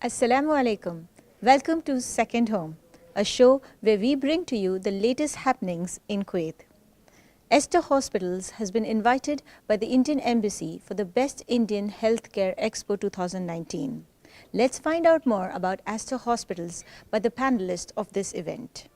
Assalamu alaikum. Welcome to Second Home, a show where we bring to you the latest happenings in Kuwait. Aster Hospitals has been invited by the Indian Embassy for the Best Indian Healthcare Expo 2019. Let's find out more about Aster Hospitals by the panelists of this event.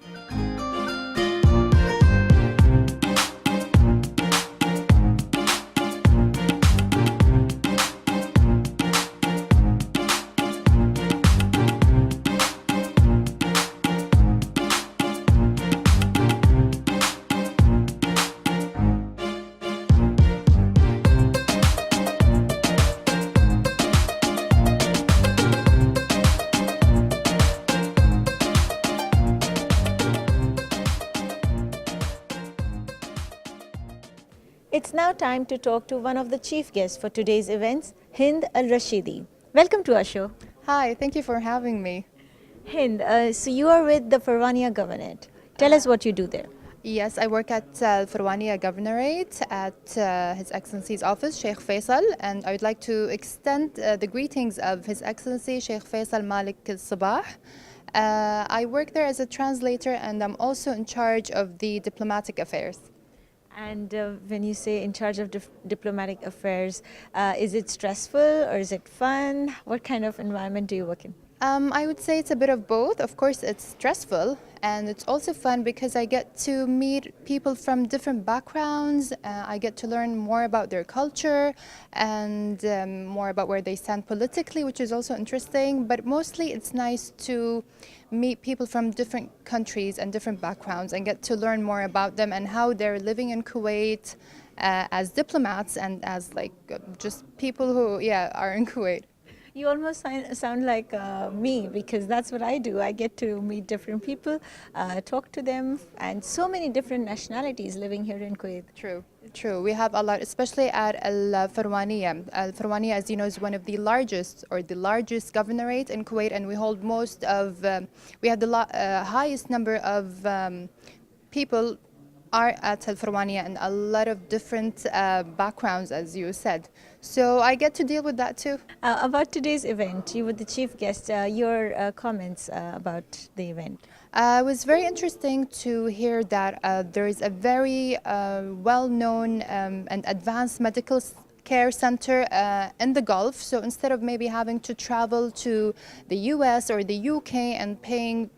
It's now time to talk to one of the chief guests for today's events, Hind Al-Rashidi. Welcome to our show. Hi, thank you for having me. Hind, so you are with the Farwania Governorate. Tell us what you do there. Yes, I work at Farwania Governorate at His Excellency's office, Sheikh Faisal, and I would like to extend the greetings of His Excellency Sheikh Faisal Malik Al-Sabah. I work there as a translator, and I'm also in charge of the diplomatic affairs. And when you say in charge of diplomatic affairs, is it stressful or is it fun? What kind of environment do you work in? I would say it's a bit of both. Of course, it's stressful and it's also fun because I get to meet people from different backgrounds. I get to learn more about their culture and more about where they stand politically, which is also interesting. But mostly it's nice to meet people from different countries and different backgrounds and get to learn more about them and how they're living in Kuwait as diplomats and as just people who are in Kuwait. You almost sound like me, because that's what I do. I get to meet different people, talk to them, and so many different nationalities living here in Kuwait. True. We have a lot, especially at Al-Farwania. Al-Farwania, as you know, is one of the largest governorate in Kuwait, and we hold most of, we have the highest number of people are at Al-Farwania and a lot of different backgrounds, as you said. So I get to deal with that too. About today's event, you were the chief guest. Your comments about the event? It was very interesting to hear that there is a very well-known and advanced medical care center in the Gulf. So instead of maybe having to travel to the US or the UK and paying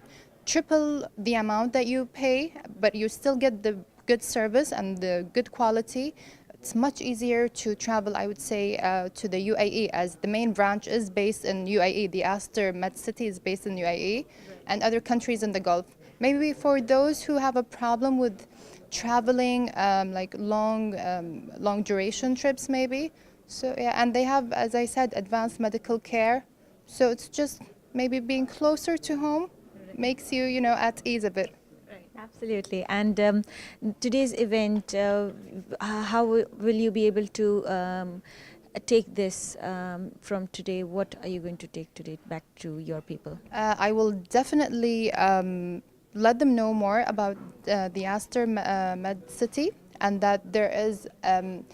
triple the amount that you pay, but you still get the good service and the good quality. It's much easier to travel, I would say, to the UAE, as the main branch is based in UAE. The Aster Med City is based in UAE and other countries in the Gulf. Maybe for those who have a problem with traveling, like long duration trips, maybe. So yeah, and they have, as I said, advanced medical care. So it's just maybe being closer to home makes you, at ease a bit. Right, absolutely. And today's event, how will you be able to take this from today? What are you going to take today back to your people? I will definitely let them know more about the Aster Med City, and that there is an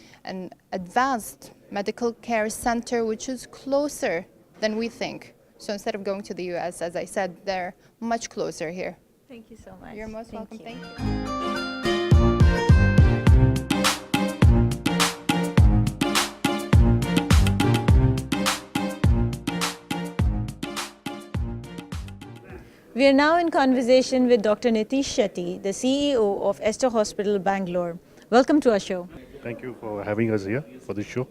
advanced medical care center which is closer than we think. So instead of going to the US, as I said, they're much closer here. Thank you so much. You're most welcome. You. Thank you. We are now in conversation with Dr. Nitish Shetty, the CEO of Aster Hospital, Bangalore. Welcome to our show. Thank you for having us here for this show.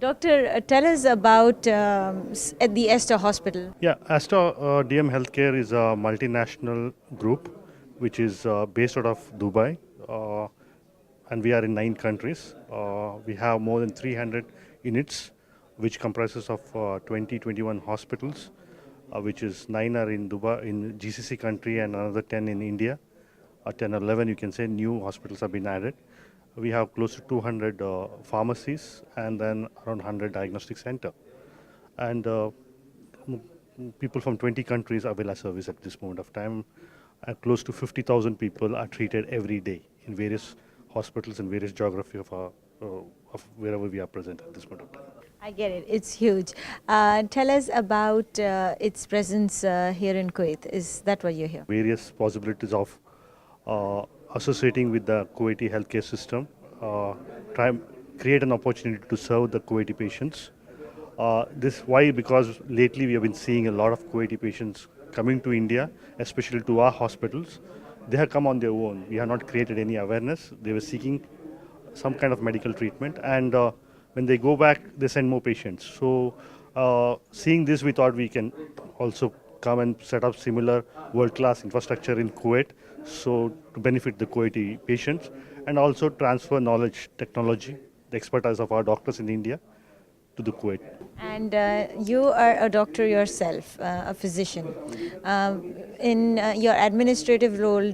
Doctor, tell us about at the Aster Hospital. Yeah, Aster DM Healthcare is a multinational group which is based out of Dubai, and we are in 9 countries. We have more than 300 units, which comprises of 21 hospitals, which is 9 are in Dubai, in GCC country, and another 10 in India. 10 or 11, you can say, new hospitals have been added. We have close to 200 pharmacies and then around 100 diagnostic center. And people from 20 countries avail our service at this moment of time. Close to 50,000 people are treated every day in various hospitals and various geography of wherever we are present at this point of time. I get it. It's huge. Tell us about its presence here in Kuwait. Is that why you're here? Various possibilities of uh, associating with the Kuwaiti healthcare system, try create an opportunity to serve the Kuwaiti patients. This why because lately we have been seeing a lot of Kuwaiti patients coming to India, especially to our hospitals. They have come on their own. We have not created any awareness. They were seeking some kind of medical treatment, and when they go back, they send more patients. So, seeing this, we thought we can also come and set up similar world-class infrastructure in Kuwait, so to benefit the Kuwaiti patients, and also transfer knowledge, technology, the expertise of our doctors in India to the Kuwait. And you are a doctor yourself, a physician. In your administrative role,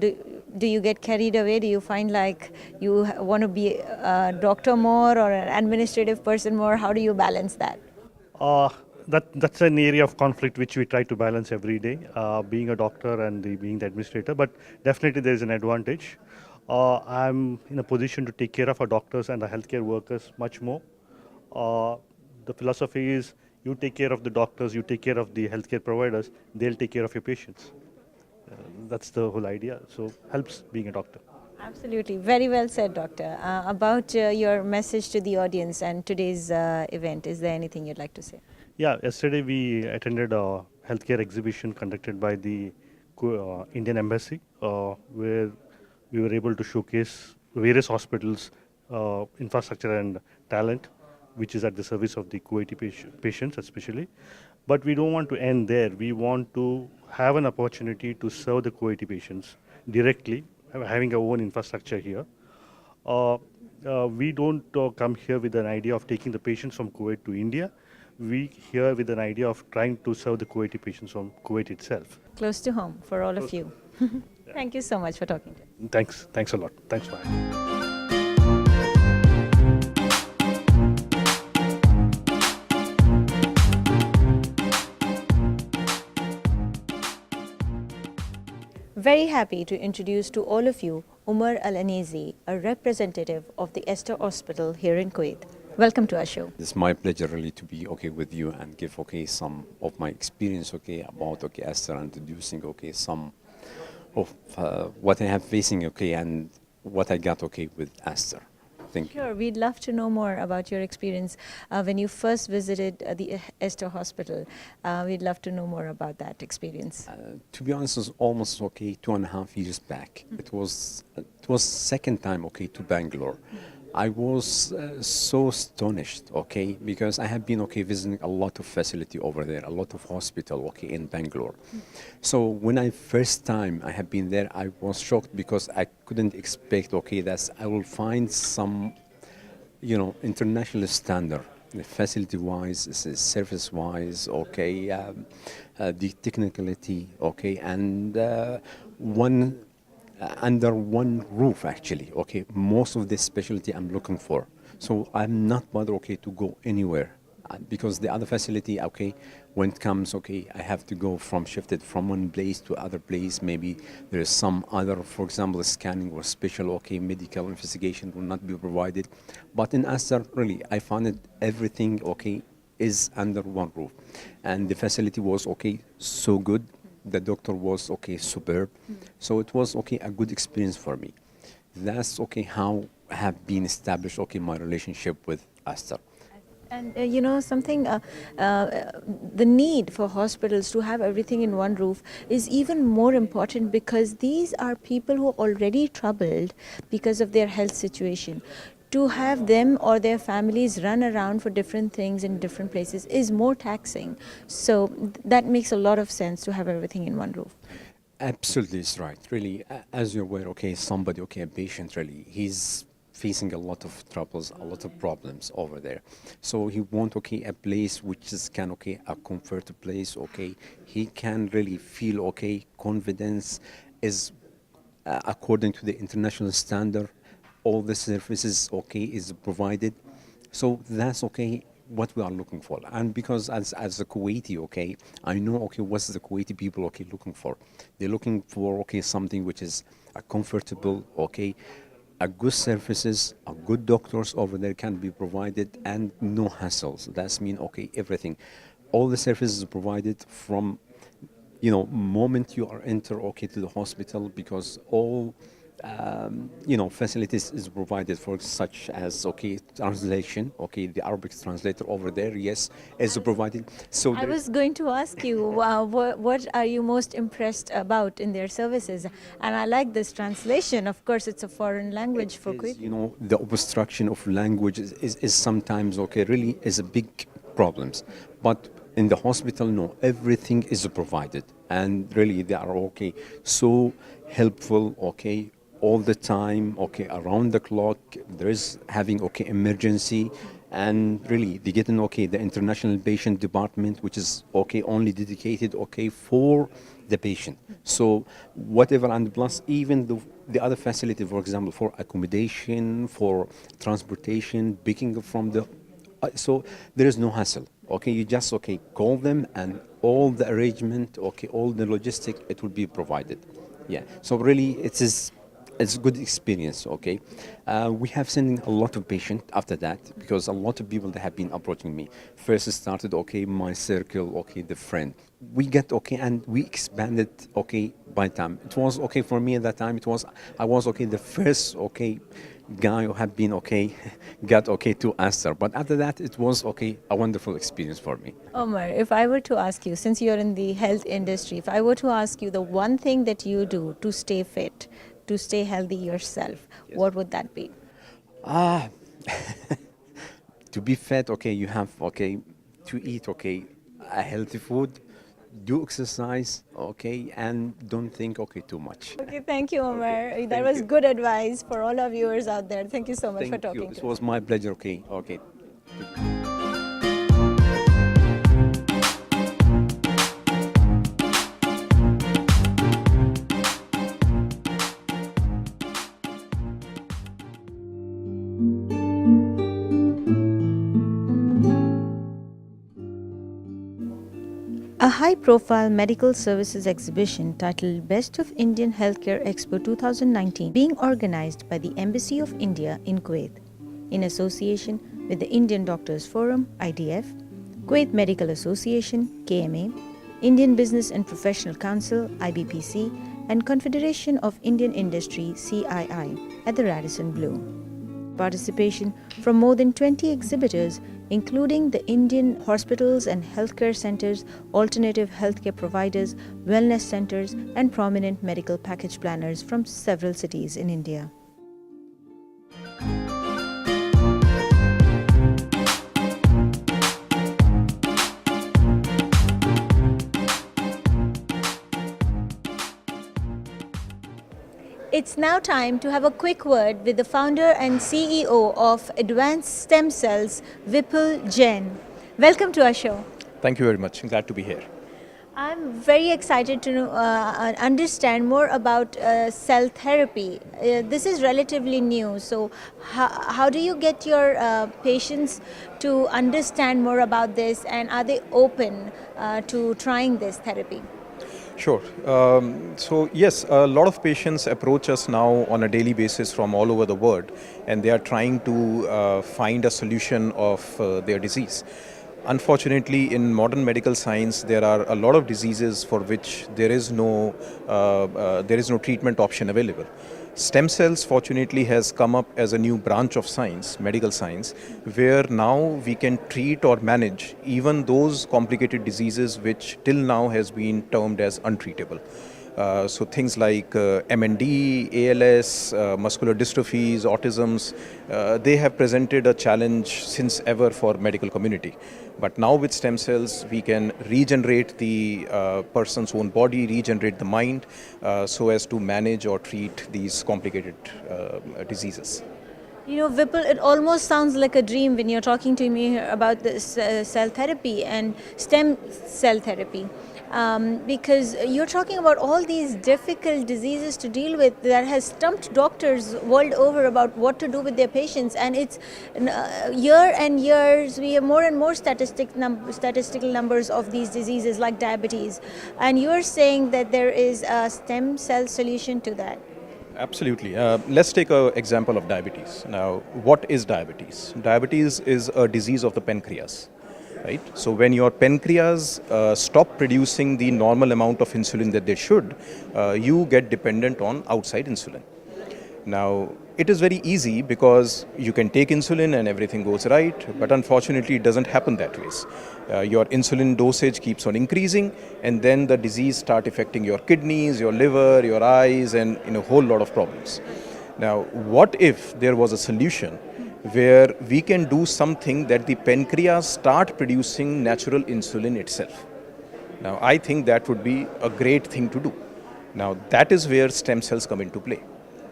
do you get carried away? Do you find like you want to be a doctor more or an administrative person more? How do you balance that? Uh, that's an area of conflict which we try to balance every day, being a doctor and being the administrator. But definitely there is an advantage. I'm in a position to take care of our doctors and our healthcare workers much more. Uh, the philosophy is you take care of the doctors, you take care of the healthcare providers, they'll take care of your patients. That's the whole idea. So helps being a doctor. Absolutely. Very well said, Doctor. About your message to the audience and today's event, is there anything you'd like to say? Yeah, yesterday we attended a healthcare exhibition conducted by the Indian Embassy, where we were able to showcase various hospitals, infrastructure, and talent, which is at the service of the Kuwaiti patients, especially. But we don't want to end there. We want to have an opportunity to serve the Kuwaiti patients directly, having our own infrastructure here. We don't come here with an idea of taking the patients from Kuwait to India. We here with an idea of trying to serve the Kuwaiti patients from Kuwait itself. Close to home for all of you. Thank you so much for talking to us. Thanks a lot. Thanks for having me. Very happy to introduce to all of you Umar Al-Anizi, a representative of the Aster Hospital here in Kuwait. Welcome to our show. It's my pleasure really to be with you and give some of my experience about Aster, introducing some of what I have facing and what I got with Aster. Thank you. Sure, we'd love to know more about your experience when you first visited the Aster Hospital. We'd love to know more about that experience. To be honest, it was almost 2.5 years back. It was second time to Bangalore. I was so astonished, because I have been visiting a lot of facility over there, a lot of hospital, in Bangalore. So when I first time I have been there, I was shocked because I couldn't expect, that I will find some, international standard, facility-wise, service-wise, the technicality, and one. Under one roof actually, most of the specialty I'm looking for. So I'm not bothered, to go anywhere because the other facility, when it comes, I have to go shifted from one place to other place. Maybe there is some other, for example, scanning or special, medical investigation will not be provided. But in Aster, really, I found it everything, is under one roof. And the facility was, so good. The doctor was superb, so it was a good experience for me. That's how I have been established my relationship with Aster. And something, the need for hospitals to have everything in one roof is even more important because these are people who are already troubled because of their health situation. To have them or their families run around for different things in different places is more taxing. So that makes a lot of sense to have everything in one roof. Absolutely, it's right. Really, as you're aware, somebody, a patient, really, he's facing a lot of troubles, a lot of problems over there. So he wants, a place which is a comfortable place, He can really feel, confidence is according to the international standard. All the services, is provided. So that's, what we are looking for. And because as a Kuwaiti, I know, what's the Kuwaiti people, looking for. They're looking for, something which is comfortable, a good services, a good doctors over there can be provided, and no hassles. That's mean okay everything. All the services provided from moment you are enter okay to the hospital, because all facilities is provided for, such as okay translation, okay the Arabic translator over there, yes, is provided. So I was going to ask you, what are you most impressed about in their services? And I like this translation. Of course, it's a foreign language for Kuwait. the obstruction of language is sometimes okay, really is a big problems. But in the hospital, no, everything is provided, and really they are okay, so helpful, okay, all the time, okay, around the clock. There is having okay emergency, and really they get okay the international patient department, which is okay only dedicated okay for the patient. So whatever, and plus even the other facility, for example, for accommodation, for transportation, picking up from the so there is no hassle. Okay, you just okay call them, and all the arrangement, okay, all the logistic, it will be provided. Yeah. So really, it's a good experience. Okay, we have seen a lot of patients after that, because a lot of people that have been approaching me. First it started okay my circle, okay the friend. We get okay, and we expanded okay by time. It was okay for me at that time. I was okay the first okay guy who have been okay got okay to Aster, but after that it was okay a wonderful experience for me. Omar, if I were to ask you, since you're in the health industry, if I were to ask you the one thing that you do to stay fit, to stay healthy yourself, what would that be? To be fat, okay, you have okay to eat okay a healthy food, do exercise, okay, and don't think okay too much. Okay, thank you, Omar. Okay, That thank was you. good advice for all our viewers out there. Thank you so much for Thank talking you. to This us. was my pleasure. Okay, okay. A high-profile medical services exhibition titled Best of Indian Healthcare Expo 2019 being organized by the Embassy of India in Kuwait in association with the Indian Doctors Forum (IDF), Kuwait Medical Association (KMA), Indian Business and Professional Council (IBPC), and Confederation of Indian Industry (CII) at the Radisson Blu. Participation from more than 20 exhibitors, including the Indian hospitals and healthcare centers, alternative healthcare providers, wellness centers, and prominent medical package planners from several cities in India. It's now time to have a quick word with the founder and CEO of Advanced Stem Cells, Vipul Jain. Welcome to our show. Thank you very much. I'm glad to be here. I'm very excited to understand more about cell therapy. This is relatively new, so how do you get your patients to understand more about this, and are they open to trying this therapy? Sure. So yes, a lot of patients approach us now on a daily basis from all over the world, and they are trying to find a solution of their disease. Unfortunately, in modern medical science, there are a lot of diseases for which there is no treatment option available. Stem cells, fortunately, has come up as a new branch of science, medical science, where now we can treat or manage even those complicated diseases which till now has been termed as untreatable. So things like MND, ALS, muscular dystrophies, autisms, they have presented a challenge since ever for medical community. But now with stem cells, we can regenerate the person's own body, regenerate the mind, so as to manage or treat these complicated diseases. You know, Vipul, it almost sounds like a dream when you're talking to me about this cell therapy and stem cell therapy. Because you're talking about all these difficult diseases to deal with that has stumped doctors world over about what to do with their patients, and it's year and years we have more and more statistical numbers of these diseases like diabetes, and you're saying that there is a stem cell solution to that. Absolutely. Let's take an example of diabetes. Now, what is diabetes? Diabetes is a disease of the pancreas, right? So when your pancreas stop producing the normal amount of insulin that they should, you get dependent on outside insulin. Now, it is very easy because you can take insulin and everything goes right, but unfortunately it doesn't happen that way. Your insulin dosage keeps on increasing, and then the disease start affecting your kidneys, your liver, your eyes, and a whole lot of problems. Now, what if there was a solution where we can do something that the pancreas start producing natural insulin itself? Now, I think that would be a great thing to do. Now, that is where stem cells come into play.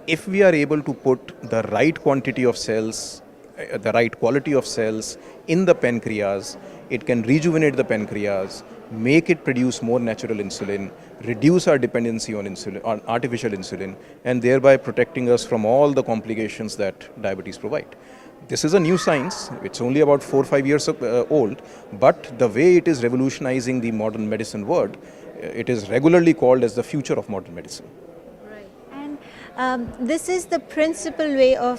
If we are able to put the right quantity of cells, the right quality of cells in the pancreas, it can rejuvenate the pancreas, make it produce more natural insulin, reduce our dependency on insulin, on artificial insulin, and thereby protecting us from all the complications that diabetes provide. This is a new science. It's only about 4 or 5 years old, but the way it is revolutionizing the modern medicine world, it is regularly called as the future of modern medicine. This is the principal way of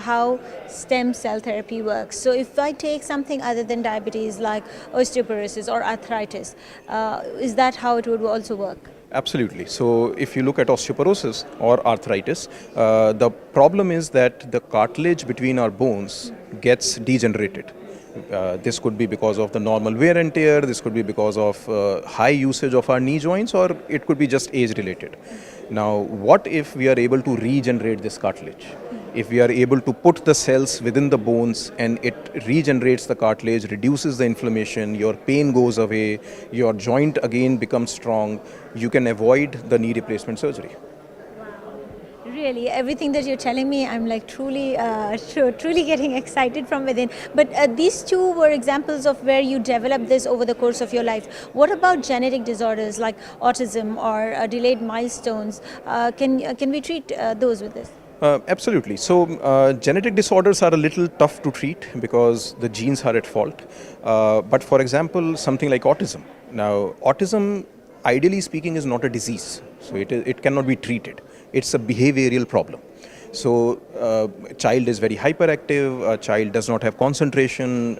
how stem cell therapy works. So if I take something other than diabetes like osteoporosis or arthritis, is that how it would also work? Absolutely. So if you look at osteoporosis or arthritis, the problem is that the cartilage between our bones gets degenerated. This could be because of the normal wear and tear, this could be because of high usage of our knee joints, or it could be just age related. Now, what if we are able to regenerate this cartilage? If we are able to put the cells within the bones and it regenerates the cartilage, reduces the inflammation, your pain goes away, your joint again becomes strong, you can avoid the knee replacement surgery. Really, everything that you're telling me, I'm like truly getting excited from within. But these two were examples of where you developed this over the course of your life. What about genetic disorders like autism or delayed milestones? Can we treat those with this? Absolutely. So genetic disorders are a little tough to treat because the genes are at fault. But for example, something like autism. Now, autism, ideally speaking, is not a disease. So it cannot be treated. It's a behavioral problem. So a child is very hyperactive, a child does not have concentration,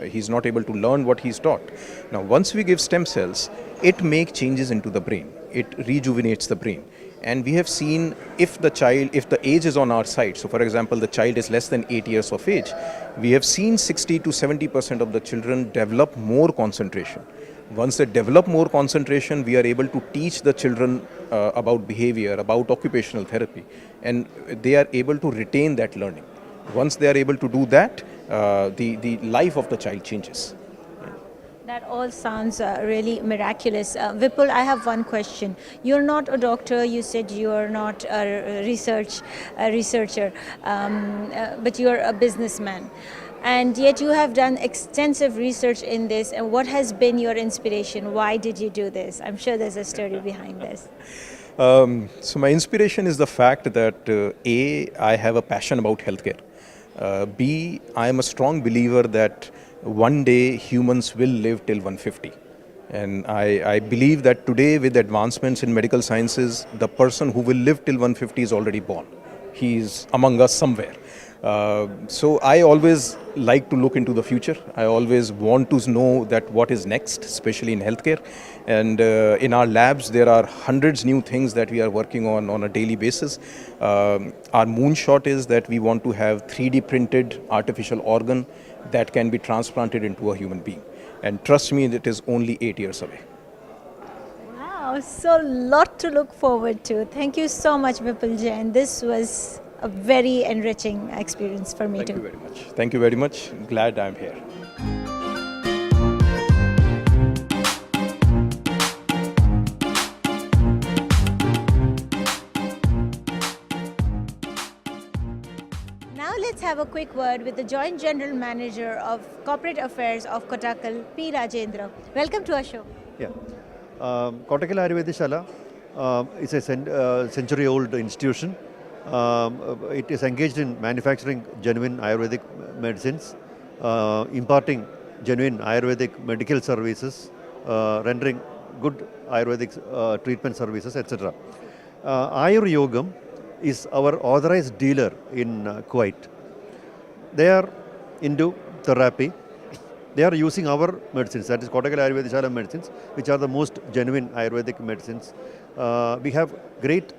he's not able to learn what he's taught. Now, once we give stem cells, it makes changes into the brain. It rejuvenates the brain. And we have seen if the age is on our side, so for example, the child is less than 8 years of age, we have seen 60 to 70% of the children develop more concentration. Once they develop more concentration, we are able to teach the children about behavior, about occupational therapy, and they are able to retain that learning. Once they are able to do that, the life of the child changes. That all sounds really miraculous. Vipul, I have one question. You're not a doctor, you said you're not a researcher, but you're a businessman. And yet you have done extensive research in this. And what has been your inspiration? Why did you do this? I'm sure there's a story behind this. So my inspiration is the fact that A, I have a passion about healthcare. B, I am a strong believer that one day humans will live till 150. And I believe that today with advancements in medical sciences, the person who will live till 150 is already born. He is among us somewhere. So I always like to look into the future. I always want to know that what is next, especially in healthcare. And in our labs, there are hundreds new things that we are working on a daily basis. Our moonshot is that we want to have 3D printed artificial organ that can be transplanted into a human being. And trust me, it is only 8 years away. Wow, so lot to look forward to. Thank you so much, Vipul Jain. This was a very enriching experience for me too. Thank you very much. Thank you very much. Glad I'm here. Now let's have a quick word with the Joint General Manager of Corporate Affairs of Kottakkal, P. Rajendra. Welcome to our show. Yeah. Kottakkal Ayurvedishala is a century-old institution. It is engaged in manufacturing genuine Ayurvedic medicines, imparting genuine Ayurvedic medical services, rendering good Ayurvedic treatment services, etc. Ayurveda is our authorized dealer in Kuwait. They are into therapy. They are using our medicines, that is Kottakkal Ayurvedishala medicines, which are the most genuine Ayurvedic medicines. We have great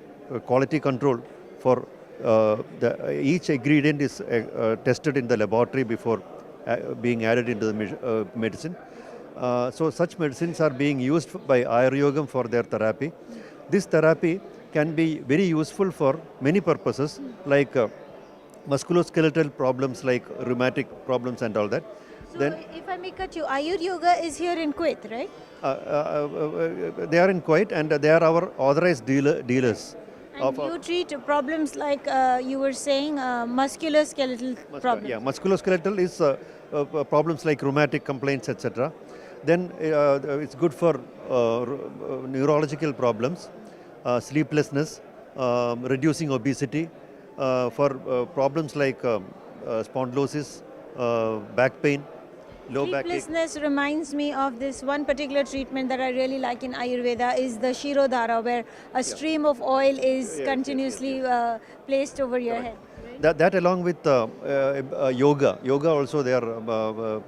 quality control for each ingredient is tested in the laboratory before being added into the medicine. So such medicines are being used by Ayurveda for their therapy. This therapy can be very useful for many purposes like musculoskeletal problems like rheumatic problems and all that. So Then if I may cut you, Ayur Yoga is here in Kuwait, right? they are in Kuwait and they are our authorized dealers. And you treat problems like you were saying musculoskeletal problems. Yeah, musculoskeletal is problems like rheumatic complaints, etc. Then it's good for neurological problems, sleeplessness, reducing obesity, for problems like spondylosis, back pain, low back pain. Sleeplessness reminds me of this one particular treatment that I really like in Ayurveda is the Shirodhara, where a stream of oil is continuously placed over your head. That along with yoga. Yoga also they are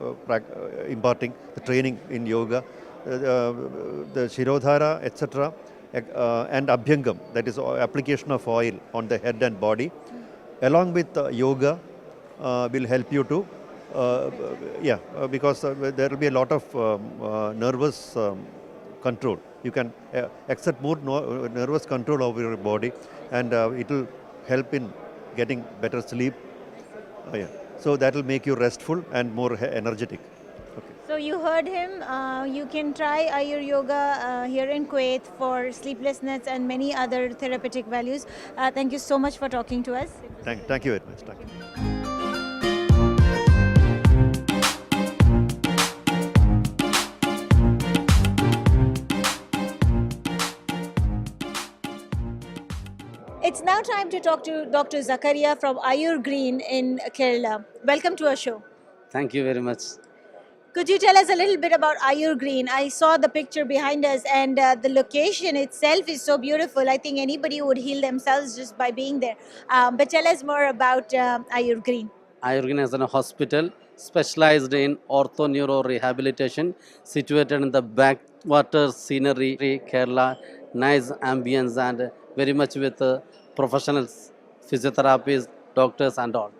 imparting the training in yoga. The Shirodhara, etc. And Abhyangam, that is application of oil on the head and body. Along with yoga will help you to, because there will be a lot of nervous control. You can exert more nervous control over your body and it will help in getting better sleep. So that will make you restful and more energetic. Okay. So you heard him. You can try Ayur Yoga here in Kuwait for sleeplessness and many other therapeutic values. Thank you so much for talking to us. Thank you very much. Thank you. It's now time to talk to Dr. Zakaria from Ayur Green in Kerala. Welcome to our show. Thank you very much. Could you tell us a little bit about Ayur Green? I saw the picture behind us and the location itself is so beautiful. I think anybody would heal themselves just by being there. But tell us more about Ayur Green. Ayur Green is a hospital specialized in ortho-neuro rehabilitation, situated in the backwater scenery, Kerala, nice ambience and very much with professionals, physiotherapists, doctors and all.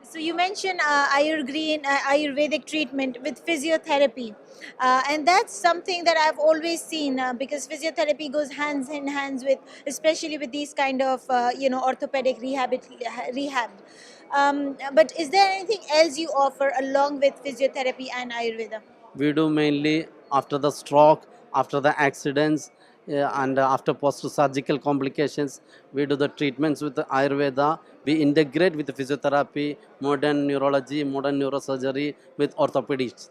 So you mentioned Ayur Green, Ayurvedic treatment with physiotherapy. And that's something that I've always seen because physiotherapy goes hands in hands with, especially with these kind of, orthopedic rehab. But is there anything else you offer along with physiotherapy and Ayurveda? We do mainly after the stroke, after the accidents, and after post-surgical complications. We do the treatments with the Ayurveda. We integrate with the physiotherapy, modern neurology, modern neurosurgery with orthopedics.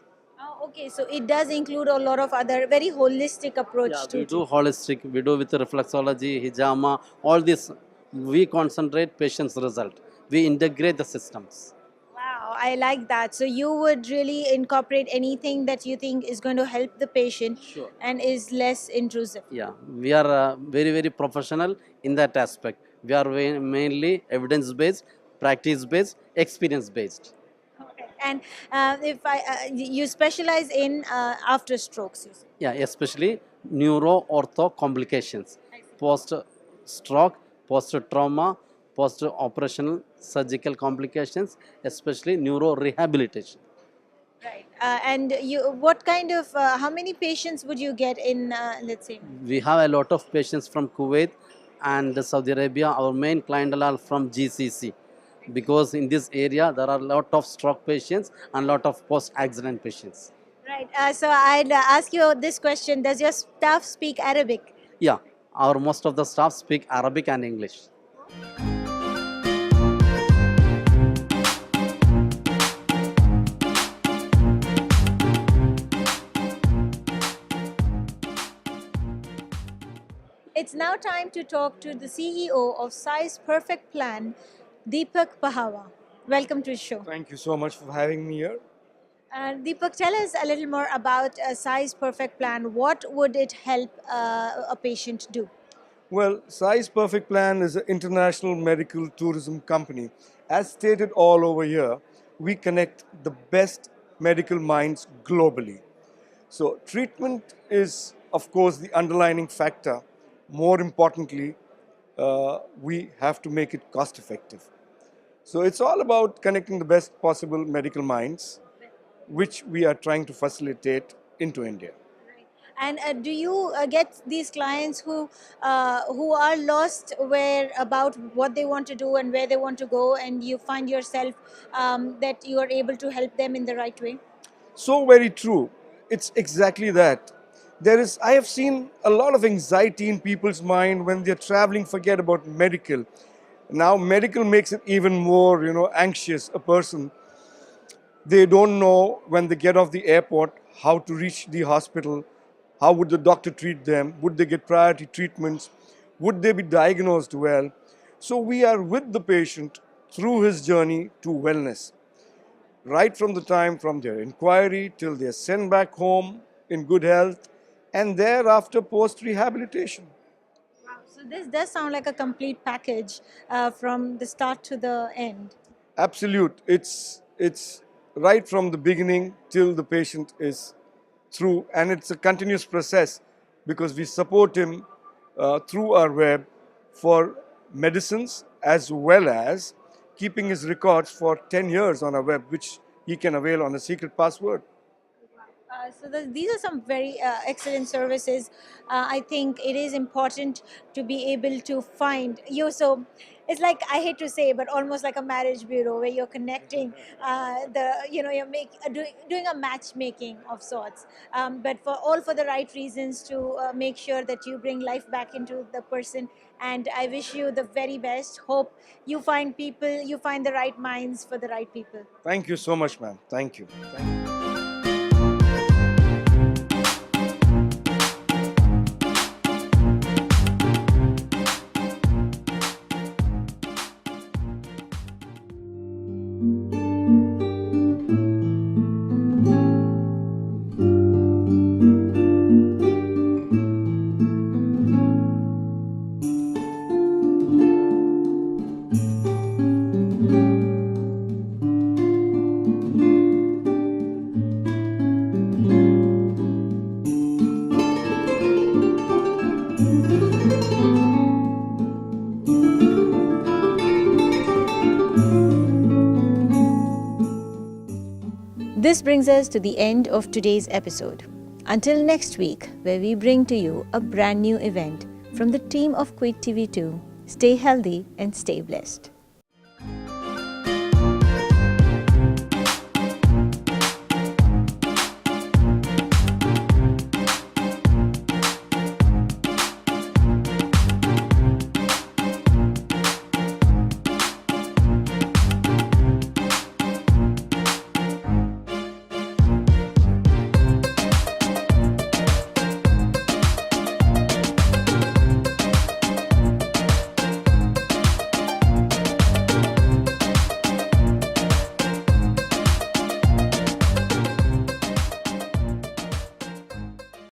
Okay, so it does include a lot of other very holistic approach to We it. do holistic, we do with reflexology, hijama, all this. We concentrate patient's result. We integrate the systems. Wow, I like that. So you would really incorporate anything that you think is going to help the patient and is less intrusive. Yeah, we are very, very professional in that aspect. We are mainly evidence-based, practice-based, experience-based. And if you specialize in after strokes, you say. Yeah, especially neuro-ortho complications, post-stroke, post-trauma, post-operational surgical complications, especially neuro-rehabilitation. Right. And what kind of, how many patients would you get in, let's say? We have a lot of patients from Kuwait and Saudi Arabia. Our main clientele are from GCC because in this area there are a lot of stroke patients and a lot of post-accident patients. Right. So I'd ask you this question. Does your staff speak Arabic? Yeah, most of the staff speak Arabic and English. It's now time to talk to the CEO of Size Perfect Plan, Deepak Pahawa. Welcome to the show. Thank you so much for having me here. Deepak, tell us a little more about Size Perfect Plan. What would it help a patient do? Well, Sai's Perfect Plan is an international medical tourism company. As stated all over here, we connect the best medical minds globally. So, treatment is, of course, the underlining factor. More importantly, we have to make it cost effective. So, it's all about connecting the best possible medical minds, which we are trying to facilitate into India. And do you get these clients who are lost where about what they want to do and where they want to go, and you find yourself that you are able to help them in the right way? So very true. It's exactly that. I have seen a lot of anxiety in people's mind when they're traveling, forget about medical. Now medical makes it even more, anxious. A person, they don't know when they get off the airport how to reach the hospital, how would the doctor treat them, would they get priority treatments, would they be diagnosed well. So we are with the patient through his journey to wellness, right from the time from their inquiry till they're sent back home in good health, and thereafter post rehabilitation. Wow. So this does sound like a complete package from the start to the end. Absolute. It's right from the beginning till the patient is through, and it's a continuous process because we support him through our web for medicines as well as keeping his records for 10 years on our web, which he can avail on a secret password. These are some very excellent services. I think it is important to be able to find you. So it's like, I hate to say, but almost like a marriage bureau where you're connecting doing a matchmaking of sorts. But for the right reasons to make sure that you bring life back into the person. And I wish you the very best. Hope you find the right minds for the right people. Thank you so much, ma'am. Thank you. Thank you. This brings us to the end of today's episode. Until next week, where we bring to you a brand new event from the team of Kuwait TV2, stay healthy and stay blessed.